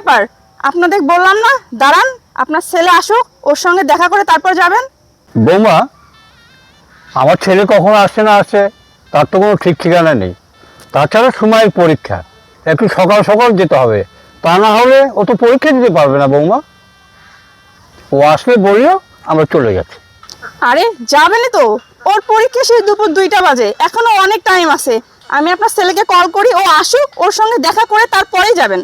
ব্যাপার? আপনাদের বললাম না, দাঁড়ান, আপনার ছেলে আসুক, ওর সঙ্গে দেখা করে তারপর যাবেন। বৌমা, আমার ছেলে কখন আসছে না আসছে তার তো কোনো ঠিক ঠিকানা নেই। তাছাড়া সময়ের পরীক্ষা, একটু সকাল সকাল যেতে হবে, তা না হলে ও তো পরীক্ষা দিতে পারবে না। বৌমা, ও আসলে বলিও, আমরা চলে যাচ্ছি। আরে যাবেনই তো, ওর পরীক্ষা সেই দুপুর 2টা বাজে, এখনো অনেক টাইম আছে। আমি আপনার ছেলেকে কল করি, ও আসুক, ওর সঙ্গে দেখা করে তারপরেই যাবেন।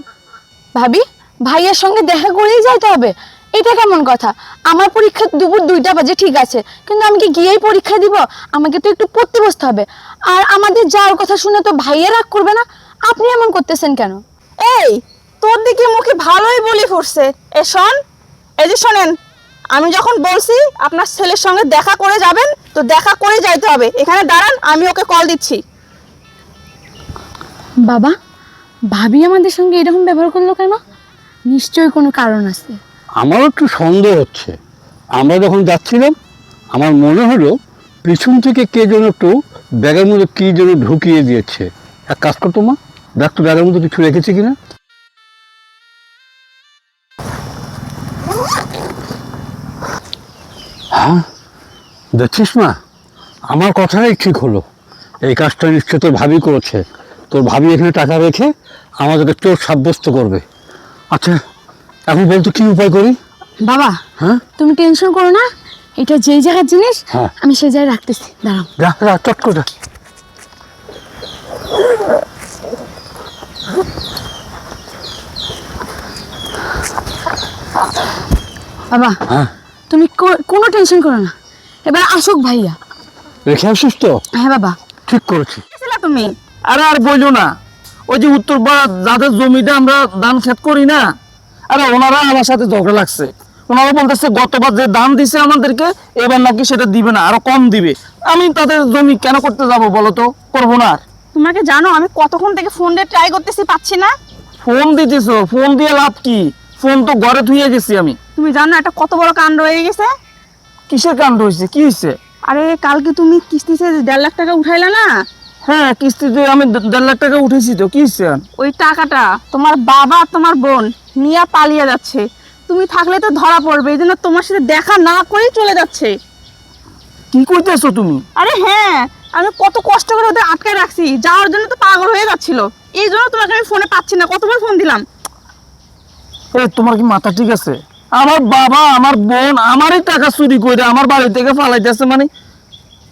ভাবি, ভাইয়ের সঙ্গে দেখা করেই যাইতে হবে? এটা কেমন কথা? আমার পরীক্ষা দুপুর 2টা বাজে, ঠিক আছে, কিন্তু আমি কি গিয়েই পরীক্ষা দিব? আমাকে তো একটু পড়তে বসতে হবে। আর আমাদের যাওয়ার কথা শুনে তো ভাইয়া রাগ করবে না? আপনি এমন করতেছেন কেন? এই, তোর দিকে মুখে ভালোই বলি ফুটছে। এ শোন, এই যে শোনেন, আমি যখন বলছি আপনার ছেলের সঙ্গে দেখা করে যাবেন, তো দেখা করে যাইতে হবে। এখানে দাঁড়ান, আমি ওকে কল দিচ্ছি। বাবা, ভাবি আমাদের সঙ্গে এরকম ব্যবহার করলো কেন? নিশ্চয়ই কোনো কারণ আছে। আমারও একটু সন্দেহ হচ্ছে। আমরা যখন যাচ্ছিলাম, আমার মনে হলো পিছন থেকে কে যেন একটু ব্যাগের মধ্যে কী যেন ঢুকিয়ে দিয়েছে। এক কাজ করতো মা, দেখ তো ব্যাগের মধ্যে কিছু রেখেছে কিনা। হ্যাঁ, দেখছিস মা, আমার কথাটাই ঠিক হলো। এই কাজটা নিশ্চয় তোর ভাবি করেছে। তোর ভাবি এখানে টাকা রেখে আমাদেরকে চোর সাব্যস্ত করবে। আচ্ছা, এখন বলতো কি উপায় করি? বাবা, হ্যাঁ, তুমি টেনশন করো না, এটা যেই জায়গার জিনিস হ্যাঁ। আমি সেই জায়গায় রাখতেছি, দাঁড়াও। যা যা, চট করে যা। বাবা, হ্যাঁ, তুমি কোনো টেনশন করো না, এবার আসুক ভাইয়া। রেখে আসিস তো? হ্যাঁ বাবা। ঠিক করেছি। ছিলা তুমি? আরে আর বইলো না, ওই যে উত্তরপাড়া যাদের জমিটা আমরা ধান ক্ষেত করি না, আরে ওনারা আমার সাথে ঝগড়া লাগছে। ওনারা বলতেছে গতবার যে দান দিছে আমাদেরকে, এবার নাকি সেটা দিবে না, আরো কম দিবে। আমি তাদের জমি কেন করতে যাব বলো তো? করবো না আর। তোমাকে জানো আমি কতক্ষণ থেকে ফোন দিয়ে ট্রাই করতেছি, পাচ্ছি না। ফোন দিতেছো, ফোন দিয়ে লাভ কি? ফোন তো ঘরে ধুয়ে গেছি আমি। তুমি জানো এটা কত বড় কাণ্ড হয়ে গেছে? কিসের কাণ্ড হয়েছে? কি হয়েছে? আরে কালকে তুমি কিস্তিতে 1.5 লাখ টাকা উঠাইলা না? হ্যাঁ, কিস্তিতে আমি 1.5 লাখ টাকা উঠেছি, তো কি হয়েছে? ওই টাকাটা তোমার বাবা আর তোমার বোন নিয়ে পালিয়ে যাচ্ছে। তুমি থাকলে তো ধরা পড়বে, এই জন্য তোমার সাথে দেখা না করেই চলে যাচ্ছে। কি করতেছো তুমি? আরে হ্যাঁ, আমি কত কষ্ট করে ওদের আটকে রাখছি, যাওয়ার জন্য তো পাগল হয়ে যাচ্ছিল। এই জন্য তোমাকে আমি ফোনে পাচ্ছি না, কতবার ফোন দিলাম। এই, তোমার কি মাথা ঠিক আছে? আমার বাবা আমার বোন আমারই টাকা চুরি করে আমার বাড়ি থেকে ফালাইতেছে, মানে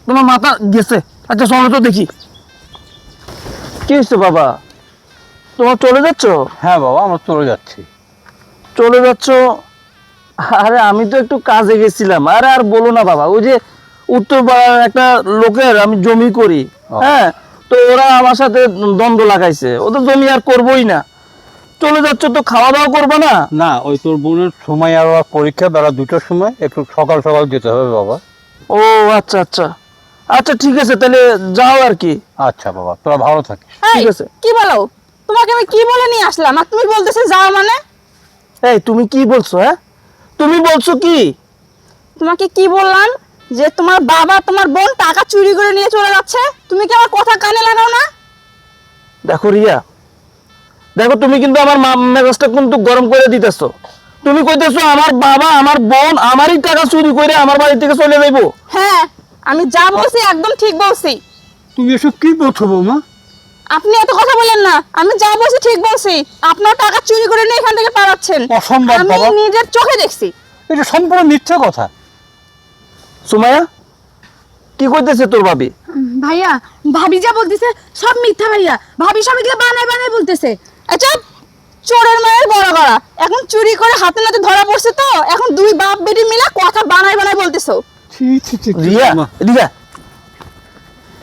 তোমার মাথা গেছে? আচ্ছা চলো তো দেখি কি হচ্ছে। বাবা, তোমার চলে যাচ্ছ? হ্যাঁ বাবা, আমরা চলে যাচ্ছি। চলে যাচ্ছ? আরে আমি তো একটু কাজে গেছিলাম। আরে আর বলো না বাবা, ওই যে উত্তর পাড়ার একটা লোকের আমি জমি করি, হ্যাঁ, তো ওরা আমার সাথে দ্বন্দ্ব লাগাইছে, ওদের জমি আর করবোই না। চলে যাচ্ছ তো খাওয়া দাওয়া করবে না? না, ওই তোর বোনের সময় আর ওর পরীক্ষা বেলা 2টার সময়, একটু সকাল সকাল যেতে হবে বাবা। ও আচ্ছা আচ্ছা, আচ্ছা ঠিক আছে, তাহলে যাও আর কি। আচ্ছা বাবা, তোরা ভালো থাকিস। এই, ঠিক আছে। কি বলো? তোমাকে আমি কি বলে নিয়ে আসলাম আর তুমি বলতেছো যাও মানে? এই তুমি কি বলছো? হ্যাঁ, তুমি বলছো কি? তোমাকে কি বললাম? যে তোমার বাবা তোমার বোন টাকা চুরি করে নিয়ে চলে যাচ্ছে। তুমি কি আমার কথা কানে লাগাও না? দেখো রিয়া, দেখো তুমি কিন্তু আমার মেজাজটা কিন্তু গরম করে দিতেছো। তুমি কইতেছো আমার বাবা আমার বোন আমারই টাকা চুরি করে আমার বাড়ি থেকে চলে যাইবো? হ্যাঁ, আমি যা বলছি একদম ঠিক বলছি। তুমি এসব কি বলছো বৌমা? আপনি এত কথা বলেন না, আমি যা বলছি ঠিক বলছি। আপনার টাকা চুরি করে নিয়ে এখান থেকে পালাচ্ছেন, অসম্ভব আমি বাবা। নিজের চোখে দেখছি। এটা সম্পূর্ণ মিথ্যা কথা। সুমাইয়া, কি কইতেছে তোর ভাবি? ভাইয়া, ভাবি যা বলতেছে সব মিথ্যা ভাইয়া। ভাবি সব এগুলো বানায় বানায় বলতেছে। আচ্ছা, চোরের মায়ের বড় গলা, এখন চুরি করে হাতে নাতে ধরা পড়ছে, তো এখন দুই বাপ বেটি মিলে কথা বানায় বানায় বলতেছো। ছি ছি ছি ছি, রিয়া, বৌমা। এদিকে আয়।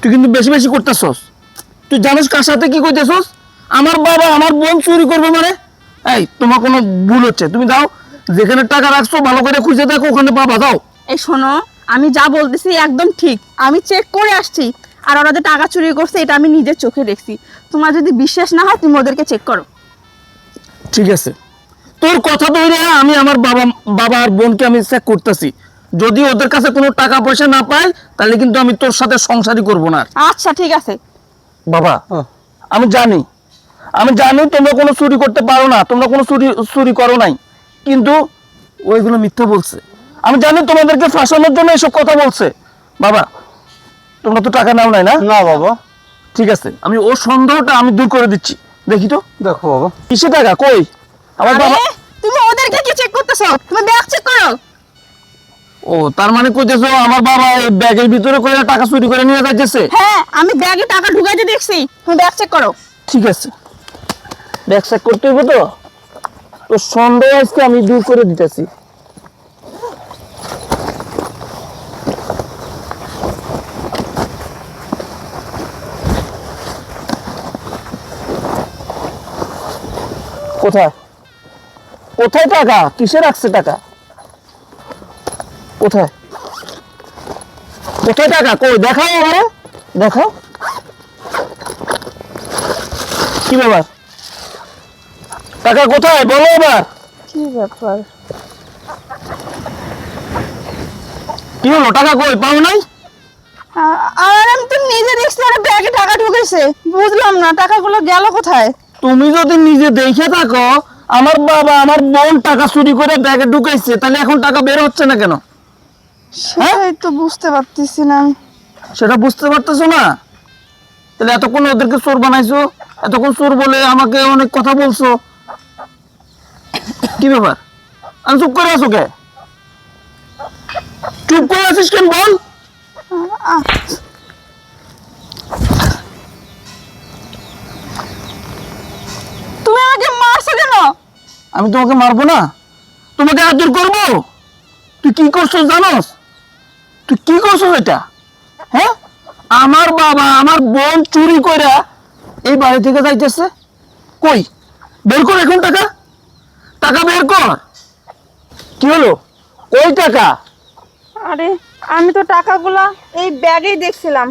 তুই কিন্তু বেশি বেশি করতেছস। তুই জানিস কার সাথে কি কইতেছস? আমার বাবা আমার বোন চুরি করবে মানে? এই, তোমার কোনো ভুল হচ্ছে। তুমি যাও, যেখানে টাকা রাখছো ভালো করে খুঁজে দেখো, ওখানে পাবা। যাও। এই শোনো, আমি যা বলতেছি একদম ঠিক, আমি চেক করে আসছি। আর ওরা যে টাকা চুরি করছে এটা আমি নিজের চোখে দেখছি। তোমার যদি বিশ্বাস না হয় তুমি ওদেরকে চেক করো। ঠিক আছে, তোর কথা ধরে আমি আমার বাবা আর বোনকে আমি চেক করতেছি। যদি ওদের কাছে কোনো টাকা পয়সা না পাই, তাহলে কিন্তু আমি তোর সাথে সংসারই করব না আর। আচ্ছা ঠিক আছে। বাবা, আমি জানি আমি জানি তোমরা কোনো চুরি করতে পারো না, তোমরা কোনো চুরি করো নাই, কিন্তু ওইগুলো মিথ্যা বলছে। আমি জানি তোমাদেরকে ফাঁসানোর জন্য এসব কথা বলছে। বাবা তোমরা তো টাকা নাও নাই না? না বাবা। ঠিক আছে, আমি ওর সন্দেহটা আমি দূর করে দিচ্ছি। দেখি তো দেখো বাবা, কিসে টাকা কই আমার বাবা। আরে, তুমি ওদেরকে কি চেক করতেছো? তুমি ব্যাগ চেক করো। ও তার মানে কইতেছো আমার বাবা এই ব্যাগের ভিতরে করে টাকা চুরি করে নিয়ে যাইতেছে? হ্যাঁ, আমি ব্যাগে টাকা ঢুকাইতে দেখছি। তুমি ব্যাগ চেক করো। ঠিক আছে, ব্যাগ চেক করতে হইব তো। তো সন্দেহ আজকে আমি দূর করে দিতেছি। কোথায় কোথায় টাকা? কিসে রাখছে টাকা? কোথায় কোথায় টাকা? কই দেখাও আমারে, দেখাও। কি ব্যাপার? টাকা কোথায় বলো এবার। কি ব্যাপার? কি হলো? টাকা কই পাও নাই? আর আমি তো নিজে দেখছি ওরা ব্যাগে টাকা ঢুকেছে। বুঝলাম না টাকাগুলো গেল কোথায়। তুমি যদি নিজে দেখে থাকো আমার বাবা আমার বোন টাকা চুরি করে ব্যাগে ঢুকাইছে, তাহলে এখন টাকা বের হচ্ছে না কেন? সেটাই তো বুঝতে পারতেছি না আমি। সেটা বুঝতে পারতেছো না? তাহলে এতক্ষণ ওদেরকে চোর বানাইছো, এতক্ষণ চোর বলে আমাকে অনেক কথা বলছো। কি ব্যাপার? আমি চুপ করে আছো কে? চুপ করে আছিস কেন বল? তুমি আমাকে মারছো কেন? আমি তোমাকে মারবো না, তোমাকে আদর করবো। তুই কি করছো জানোস? তুই কি করছো এটা? হ্যাঁ, আমার বাবা আমার বোন চুরি করে এই বাড়ি থেকে যাইতেছে। কই বের কর এখন টাকা, টাকা বের কর। কি হলো? কই টাকা? আরে, আমি তো টাকাগুলা এই ব্যাগেই দেখছিলাম।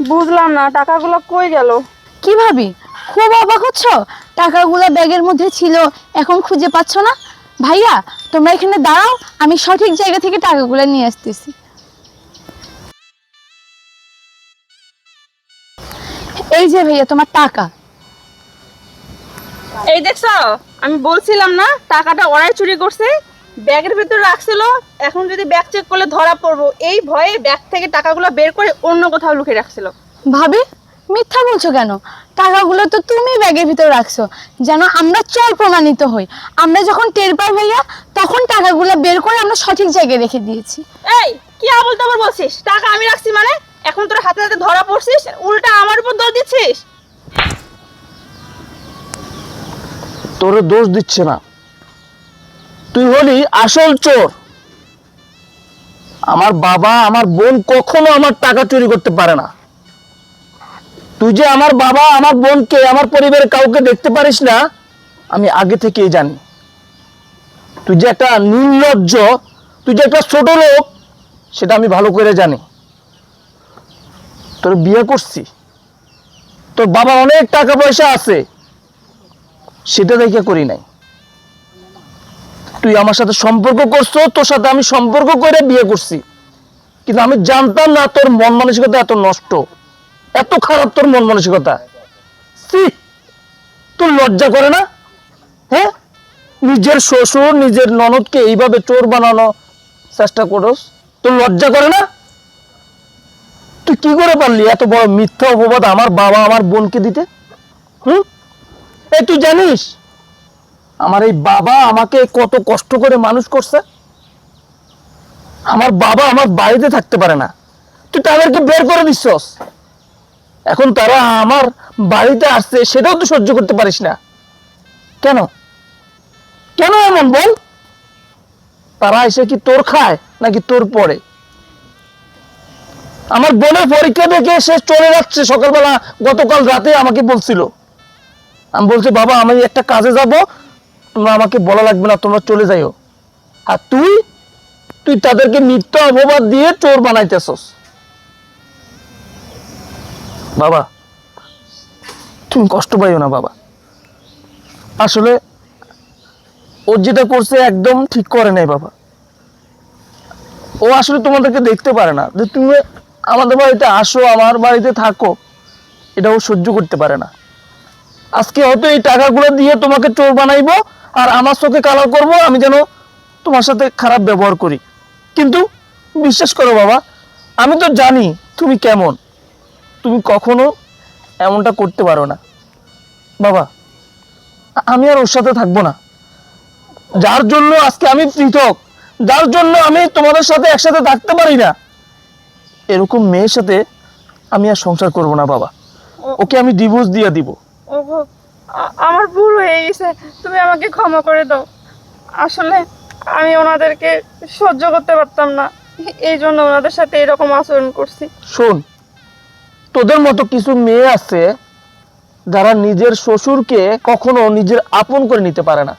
বুঝলাম না টাকাগুলো কই গেল। কি ভাবি, খুব অবাক হচ্ছ? টাকাগুলো ব্যাগের মধ্যে ছিল, এখন খুঁজে পাচ্ছ না? ভাইয়া তোমরা এখানে দাঁড়াও, আমি সঠিক জায়গা থেকে টাকাগুলো নিয়ে আসতেছি। এই যে ভাইয়া তোমার টাকা। এই দেখছো, আমি বলছিলাম না টাকাটা ওরাই চুরি করছে। ব্যাগের ভিতরে রাখছিল, এখন যদি ব্যাগ চেক করলে ধরা পড়বো এই ভয়ে ব্যাগ থেকে টাকাগুলো বের করে অন্য কোথাও লুকিয়ে রাখছিল। ভাবি মিথ্যা বলছো কেন? টাকাগুলো তো তুমি ব্যাগের ভিতরে রাখছো, যেন আমরা চোর প্রমাণিত হই। আমরা যখন টের পাই ভাইয়া, তখন টাকাগুলো বের করে আমরা সঠিক জায়গায় রেখে দিয়েছি। এই কি আবল তাবল বলছিস? টাকা আমি রাখছি মানে? এখন তোর হাতে হাতে ধরা পড়ছিস, উল্টা আমার উপর দোষ দিচ্ছিস। তোর দোষ দিচ্ছে না, তুই হলি আসল চোর। আমার বাবা আমার বোন কখনো আমার টাকা চুরি করতে পারে না। তুই যে আমার বাবা আমার বোনকে আমার পরিবারের কাউকে দেখতে পারিস না, আমি আগে থেকেই জানি। তুই যে একটা নির্লজ্জ, তুই যে একটা ছোট লোক, সেটা আমি ভালো করে জানি। তোর বিয়ে করছি, তোর বাবা অনেক টাকা পয়সা আছে, সেটা দেখে করি নাই। তুই আমার সাথে সম্পর্ক করছো, তোর সাথে আমি সম্পর্ক করে বিয়ে করছি, কিন্তু আমি জানতাম না তোর মন মানসিকতা এত নষ্ট, এত খারাপ তোর মন মানসিকতা। ছি, তোর লজ্জা করে না? হ্যাঁ, নিজের শ্বশুর নিজের ননদকে এইভাবে চোর বানানো চেষ্টা করস, তোর লজ্জা করে না? তুই কি করে পারলি এত বড় মিথ্যা অপবাদ আমার বাবা আমার বোনকে দিতে? এই তুই জানিস আমার এই বাবা আমাকে কত কষ্ট করে মানুষ করছে? আমার বাবা আমার বাড়িতে থাকতে পারে না, তুই তাদেরকে বের করে দিচ্ছস। এখন তারা আমার বাড়িতে আসছে, সেটাও তুই সহ্য করতে পারিস না কেন? কেন এমন বল? তারা এসে কি তোর খায় নাকি তোর পরে? আমার বোনের পরীক্ষা দেখে সে চলে যাচ্ছে সকালবেলা, গতকাল রাতে আমাকে বলছিল। আমি বলছি বাবা আমি একটা কাজে যাব, তোমরা আমাকে বলা লাগবে না, তোমরা চলে যাইও। আর তুই তুই তাদেরকে মিথ্যা অপবাদ দিয়ে চোর বানাইতেছস। বাবা তুমি কষ্ট পাইও না বাবা, আসলে ও যেটা করছে একদম ঠিক করে নাই বাবা। ও আসলে তোমাদেরকে দেখতে পারে না, যে তুমি আমাদের বাড়িতে আসো আমার বাড়িতে থাকো, এটা ও সহ্য করতে পারে না। আজকে হয়তো এই টাকাগুলো দিয়ে তোমাকে চোর বানাইবো, আর আমার চোখে কালো করব, আমি যেন তোমার সাথে খারাপ ব্যবহার করি। কিন্তু বিশ্বাস করো বাবা, আমি তো জানি তুমি কেমন, তুমি কখনো এমনটা করতে পারো না। বাবা, আমি আর ওর সাথে থাকবো না। যার জন্য আজকে আমি পৃথক, যার জন্য আমি তোমাদের সাথে একসাথে থাকতে পারি না, এরকম মেয়ের সাথে আমি আর সংসার করব না বাবা। ওকে আমি ডিভোর্স দিয়ে দিব। ওগো, আমার ভুল হয়ে গেছে, তুমি আমাকে ক্ষমা করে দাও। আসলে আমি ওনাদেরকে সহ্য করতে পারতাম না, এই জন্য ওনাদের সাথে এরকম আচরণ করছি। শোন, তোদের মতো কিছু মেয়ে আছে যারা নিজের শ্বশুরকে কখনো নিজের আপন করে নিতে পারে না।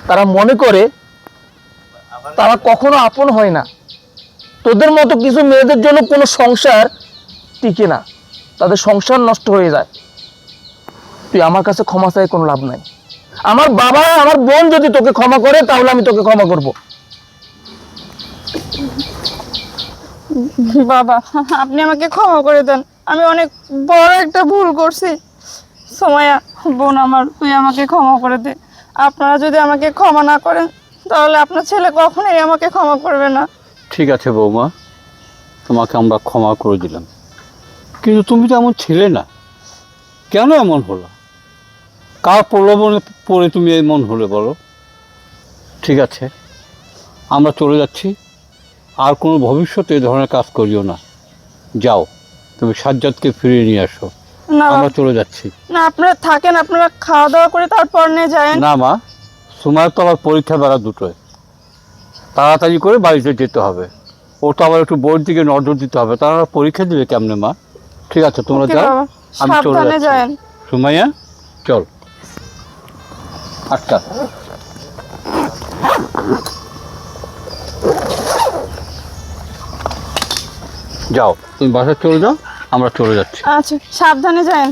তারা মনে করে তারা কখনো আপন হয় না। তোদের মতো কিছু মেয়েদের জন্য কোনো সংসার টিকে না, তাদের সংসার নষ্ট হয়ে যায়। তুই আমার কাছে ক্ষমা চাই কোনো লাভ নাই। আমার বাবা, আমার বোন যদি তোকে ক্ষমা করে তাহলে আমি তোকে ক্ষমা করব। বাবা, আপনি আমাকে ক্ষমা করে দেন, আমি অনেক বড় একটা ভুল করছি। সময়া, বোন আমার, তুই আমাকে ক্ষমা করে দে। আপনারা যদি আমাকে ক্ষমা না করেন তাহলে আপনার ছেলে কখনোই আমাকে ক্ষমা করবে না। ঠিক আছে বৌমা, তোমাকে আমরা ক্ষমা করে দিলাম, কিন্তু তুমি তো এমন ছিলে না, কেন এমন হলো? কার প্রলোভনে পড়ে তুমি এমন হলে বলো? ঠিক আছে, আমরা চলে যাচ্ছি, আর কোনো ভবিষ্যতে এই ধরনের কাজ করিও না। যাও, তুমি সাজ্জাদকে ফিরিয়ে নিয়ে আসো। না আমরা চলে যাচ্ছি। না, আপনারা থাকেন, আপনারা খাওয়া দাওয়া করে তারপর নিয়ে যায়েন। না মা, সময়ের তো আবার পরীক্ষা বেলা দুটোয়, তাড়াতাড়ি করে বাড়িতে যেতে হবে। ও তো আবার একটু বইয়ের দিকে নজর দিতে হবে, তারা পরীক্ষা দিবে কেমনে মা? ঠিক আছে, তোমরা ওকে যাও, বাবা, আমি চলে সাবধানে যাচ্ছি। যায়েন। সুমাইয়া, চল। আচ্ছা, যাও, তুমি বাসায় চলে যাও, আমরা চলে যাচ্ছি। আচ্ছা, সাবধানে যায়েন।